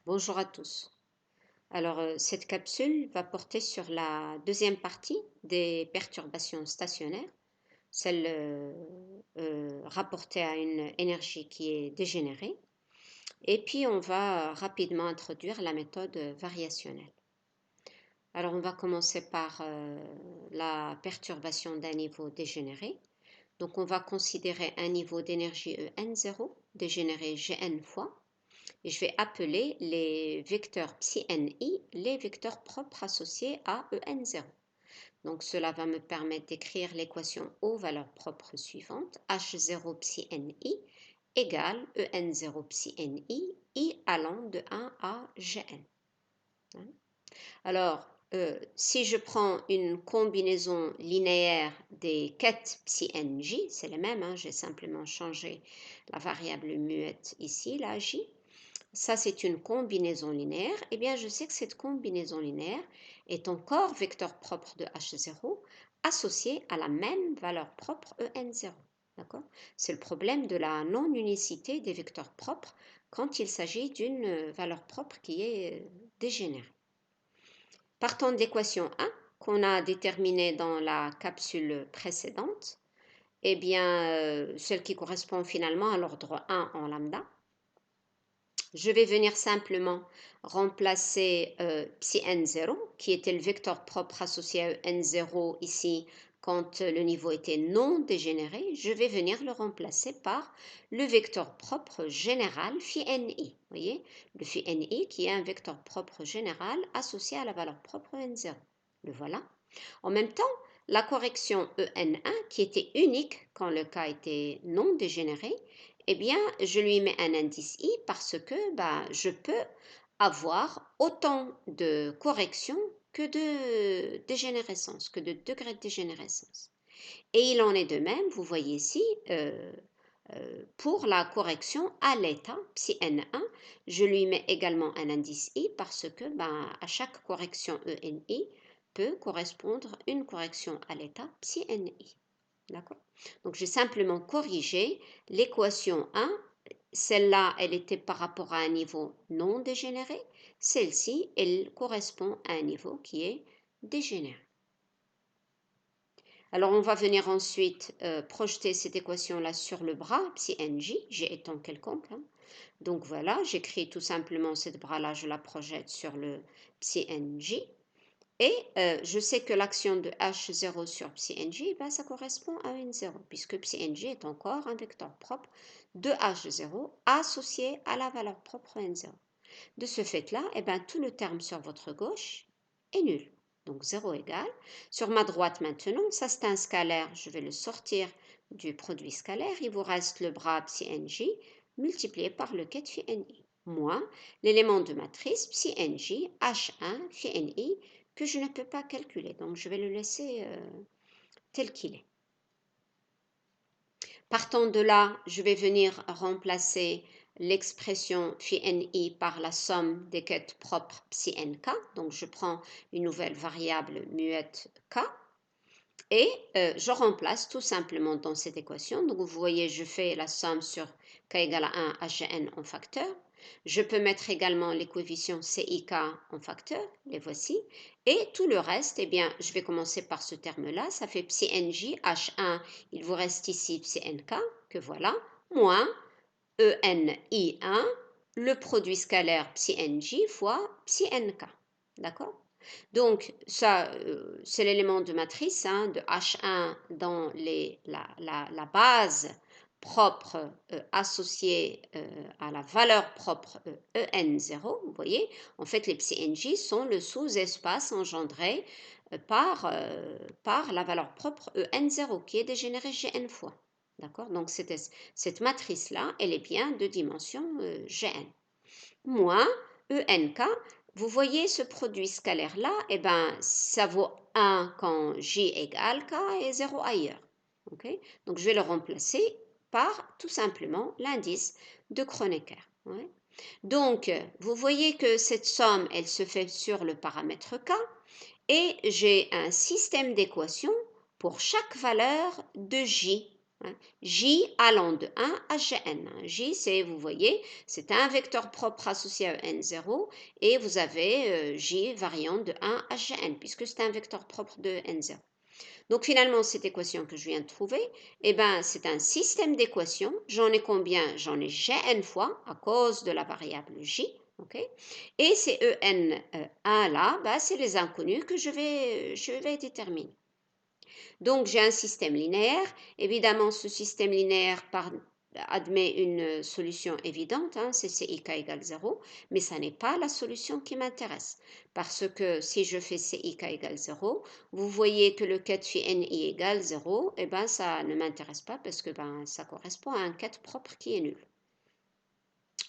Bonjour à tous. Alors, cette capsule va porter sur la deuxième partie des perturbations stationnaires, celle rapportée à une énergie qui est dégénérée. Et puis, on va rapidement introduire la méthode variationnelle. Alors, on va commencer par la perturbation d'un niveau dégénéré. Donc, on va considérer un niveau d'énergie En0 dégénéré Gn fois. Et je vais appeler les vecteurs psi-ni les vecteurs propres associés à En0. Donc cela va me permettre d'écrire l'équation aux valeurs propres suivantes. H0 psi-ni égale En0 psi-ni, i allant de 1 à Gn. Alors, si je prends une combinaison linéaire des quêtes psi-nj, c'est les mêmes, j'ai simplement changé la variable muette ici, la j. Ça, c'est une combinaison linéaire. Eh bien, je sais que cette combinaison linéaire est encore vecteur propre de H0 associé à la même valeur propre En0. D'accord? C'est le problème de la non-unicité des vecteurs propres quand il s'agit d'une valeur propre qui est dégénérée. Partant de l'équation 1 qu'on a déterminée dans la capsule précédente, eh bien, celle qui correspond finalement à l'ordre 1 en lambda, je vais venir simplement remplacer psi n0, qui était le vecteur propre associé à n0 ici quand le niveau était non dégénéré. Je vais venir le remplacer par le vecteur propre général phi ni. Vous voyez, le phi ni qui est un vecteur propre général associé à la valeur propre n0. Le voilà. En même temps, la correction en1, qui était unique quand le cas était non dégénéré, eh bien, je lui mets un indice i parce que je peux avoir autant de corrections que de dégénérescence, que de degrés de dégénérescence. Et il en est de même, vous voyez ici, pour la correction à l'état, psi n1, je lui mets également un indice i parce que à chaque correction eni peut correspondre une correction à l'état psi ni. D'accord? Donc j'ai simplement corrigé l'équation 1. Celle-là, elle était par rapport à un niveau non dégénéré. Celle-ci, elle correspond à un niveau qui est dégénéré. Alors on va venir ensuite projeter cette équation-là sur le bras, psi nj, j étant quelconque. Donc voilà, j'écris tout simplement cette bras-là, je la projette sur le psi nj. Et je sais que l'action de H0 sur psi-nj, ça correspond à N0, puisque psi-nj est encore un vecteur propre de H0 associé à la valeur propre N0. De ce fait-là, tout le terme sur votre gauche est nul. Donc 0 égale. Sur ma droite maintenant, ça c'est un scalaire, je vais le sortir du produit scalaire. Il vous reste le bras psi-nj multiplié par le quai de phi-ni, moins l'élément de matrice psi-nj H1 phi-ni que je ne peux pas calculer. Donc, je vais le laisser tel qu'il est. Partant de là, je vais venir remplacer l'expression phi ni par la somme des quêtes propres psi nk. Donc, je prends une nouvelle variable muette k et je remplace tout simplement dans cette équation. Donc, vous voyez, je fais la somme sur k égale à 1 hn en facteur. Je peux mettre également les coefficients CIK en facteur, les voici. Et tout le reste, je vais commencer par ce terme-là. Ça fait psi nj, H1, il vous reste ici psi nk, que voilà, moins ENI1, le produit scalaire psi nj fois psi nk. D'accord? Donc, ça, c'est l'élément de matrice de H1 dans la base propre associée à la valeur propre En0. Vous voyez, en fait, les psi-nj sont le sous-espace engendré par la valeur propre En0 qui est dégénérée Gn fois. D'accord? Donc, cette matrice-là, elle est bien de dimension Gn. Moins ENK, vous voyez ce produit scalaire-là, ça vaut 1 quand J égale K et 0 ailleurs. Okay? Donc, je vais le remplacer par tout simplement l'indice de Kronecker. Ouais? Donc, vous voyez que cette somme, elle se fait sur le paramètre K et j'ai un système d'équations pour chaque valeur de J. hein. J allant de 1 à Gn. J, c'est, vous voyez, c'est un vecteur propre associé à n0 et vous avez J variant de 1 à Gn puisque c'est un vecteur propre de n0. Donc finalement, cette équation que je viens de trouver, eh ben, c'est un système d'équations. J'en ai combien? J'en ai Gn fois à cause de la variable J. Okay. Et ces En1 là, bah, c'est les inconnus que je vais déterminer. Donc j'ai un système linéaire. Évidemment, ce système linéaire admet une solution évidente, hein, c'est CIK égale 0, mais ça n'est pas la solution qui m'intéresse. Parce que si je fais CIK égale 0, vous voyez que le ket phi NI égale 0, et ben ça ne m'intéresse pas parce que ben, ça correspond à un ket propre qui est nul.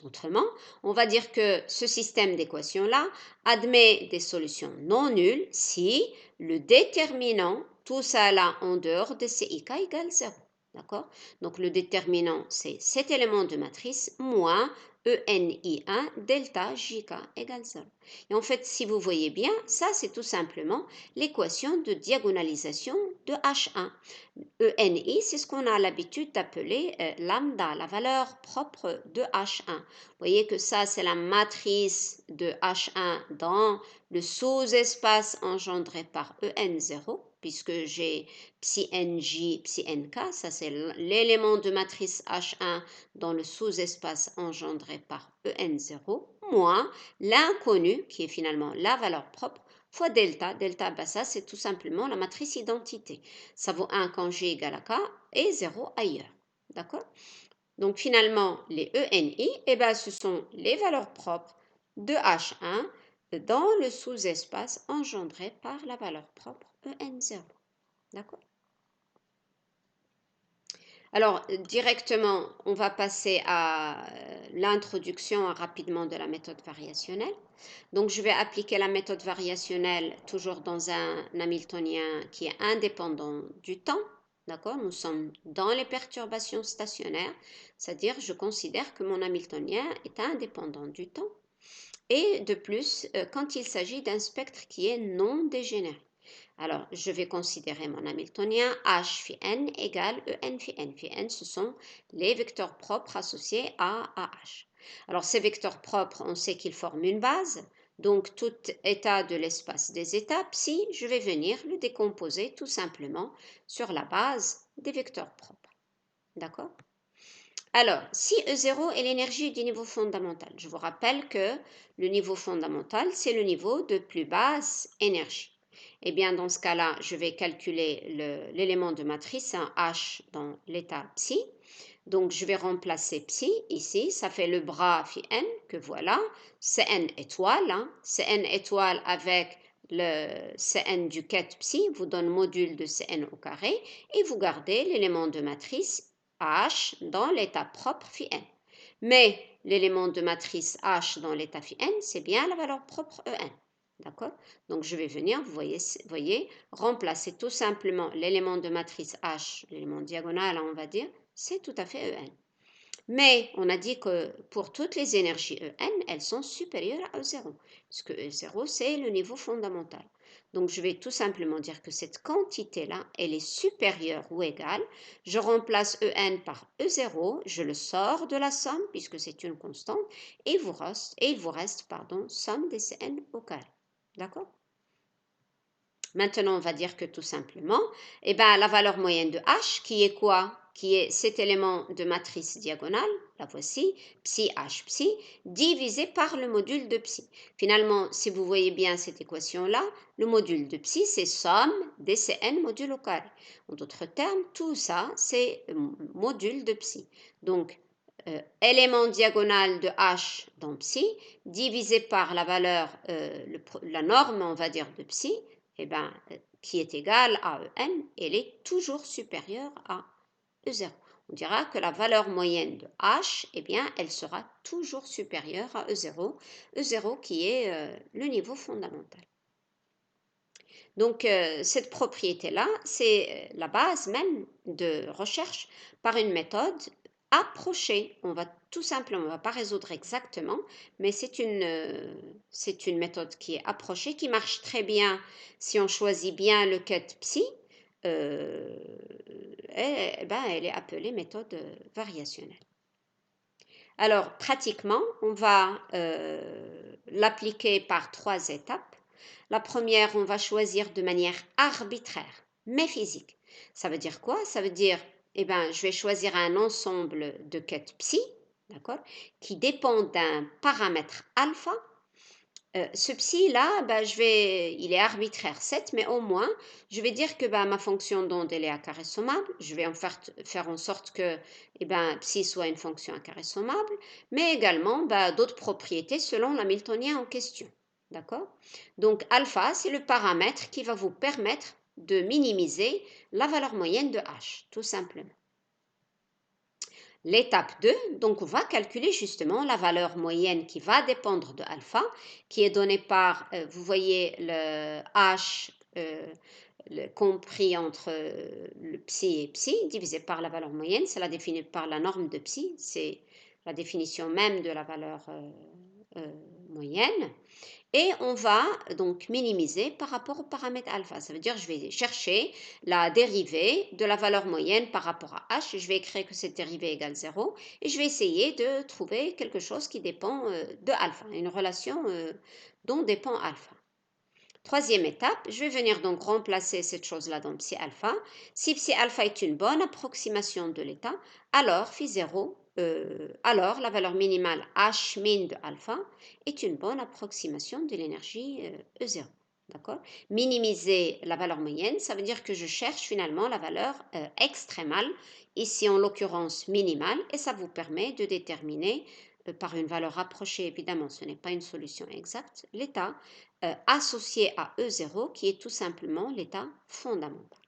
Autrement, on va dire que ce système d'équations-là admet des solutions non nulles si le déterminant, tout ça là en dehors de CIK égale 0. D'accord? Donc le déterminant, c'est cet élément de matrice moins ENI1 delta JK égale 0. Et en fait, si vous voyez bien, ça c'est tout simplement l'équation de diagonalisation de H1. ENI, c'est ce qu'on a l'habitude d'appeler lambda, la valeur propre de H1. Vous voyez que ça, c'est la matrice de H1 dans le sous-espace engendré par EN0, puisque j'ai psi NJ, psi NK, ça c'est l'élément de matrice H1 dans le sous-espace engendré par EN0, moins l'inconnu, qui est finalement la valeur propre, fois delta. Delta, bah ça c'est tout simplement la matrice identité. Ça vaut 1 quand G égale à K et 0 ailleurs. D'accord? Donc finalement, les ENI, eh ben, ce sont les valeurs propres de H1 dans le sous-espace engendré par la valeur propre EN0. D'accord? Alors, directement, on va passer à l'introduction rapidement de la méthode variationnelle. Donc, je vais appliquer la méthode variationnelle toujours dans un Hamiltonien qui est indépendant du temps. D'accord? Nous sommes dans les perturbations stationnaires, c'est-à-dire je considère que mon Hamiltonien est indépendant du temps. Et de plus, quand il s'agit d'un spectre qui est non dégénéré. Alors, je vais considérer mon Hamiltonien H phi n égale En phi n. Phi n, ce sont les vecteurs propres associés à H. Alors, ces vecteurs propres, on sait qu'ils forment une base. Donc, tout état de l'espace des états psi, je vais venir le décomposer tout simplement sur la base des vecteurs propres. D'accord? Alors, si E0 est l'énergie du niveau fondamental, je vous rappelle que le niveau fondamental, c'est le niveau de plus basse énergie. Eh bien, dans ce cas-là, je vais calculer l'élément de matrice, hein, H dans l'état psi. Donc, je vais remplacer psi ici. Ça fait le bras phi n que voilà. Cn étoile. Hein, Cn étoile avec le Cn du ket psi vous donne module de Cn au carré. Et vous gardez l'élément de matrice H dans l'état propre phi n. Mais l'élément de matrice H dans l'état phi n, c'est bien la valeur propre En. D'accord? Donc, je vais venir, vous voyez, remplacer tout simplement l'élément de matrice H, l'élément diagonal, on va dire, c'est tout à fait En. Mais on a dit que pour toutes les énergies En, elles sont supérieures à E0, puisque E0, c'est le niveau fondamental. Donc, je vais tout simplement dire que cette quantité-là, elle est supérieure ou égale. Je remplace En par E0, je le sors de la somme, puisque c'est une constante, et il vous reste somme des Cn au carré. D'accord? Maintenant, on va dire que tout simplement, eh ben, la valeur moyenne de H, qui est quoi? Qui est cet élément de matrice diagonale, la voici, psi H psi, divisé par le module de psi. Finalement, si vous voyez bien cette équation-là, le module de psi, c'est somme des Cn module au carré. En d'autres termes, tout ça, c'est module de psi. Donc, élément diagonal de H dans psi, divisé par la valeur, la norme, on va dire, de psi, eh ben, qui est égale à En, elle est toujours supérieure à E0. On dira que la valeur moyenne de H, eh bien, elle sera toujours supérieure à E0, E0 qui est le niveau fondamental. Donc, cette propriété-là, c'est la base même de recherche par une méthode approchée. On va tout simplement, on ne va pas résoudre exactement, mais c'est une méthode qui est approchée, qui marche très bien si on choisit bien le ket psi, elle est appelée méthode variationnelle. Alors, pratiquement, on va l'appliquer par 3 étapes. La première, on va choisir de manière arbitraire, mais physique. Ça veut dire quoi? Ça veut dire, je vais choisir un ensemble de quêtes psi, d'accord, qui dépend d'un paramètre alpha. Ce psy-là, il est arbitraire 7, mais au moins, je vais dire que ma fonction d'onde, elle est à carré sommable. Je vais faire en sorte que psi soit une fonction à carré sommable, mais également d'autres propriétés selon l'hamiltonien en question. D'accord? Donc, alpha, c'est le paramètre qui va vous permettre de minimiser la valeur moyenne de h, tout simplement. L'étape 2, donc on va calculer justement la valeur moyenne qui va dépendre de alpha, qui est donnée par, vous voyez le h compris entre le psi et psi, divisé par la valeur moyenne, c'est la définie par la norme de psi, c'est la définition même de la valeur moyenne. Et on va donc minimiser par rapport au paramètre alpha. Ça veut dire que je vais chercher la dérivée de la valeur moyenne par rapport à h. Je vais écrire que cette dérivée égale 0 et je vais essayer de trouver quelque chose qui dépend de alpha, une relation dont dépend alpha. Troisième étape, je vais venir donc remplacer cette chose-là dans psi alpha. Si psi alpha est une bonne approximation de l'état, alors phi 0, alors la valeur minimale h min de alpha est une bonne approximation de l'énergie E0. D'accord? Minimiser la valeur moyenne, ça veut dire que je cherche finalement la valeur extrémale, ici en l'occurrence minimale, et ça vous permet de déterminer par une valeur rapprochée, évidemment, ce n'est pas une solution exacte, l'état associé à E0 qui est tout simplement l'état fondamental.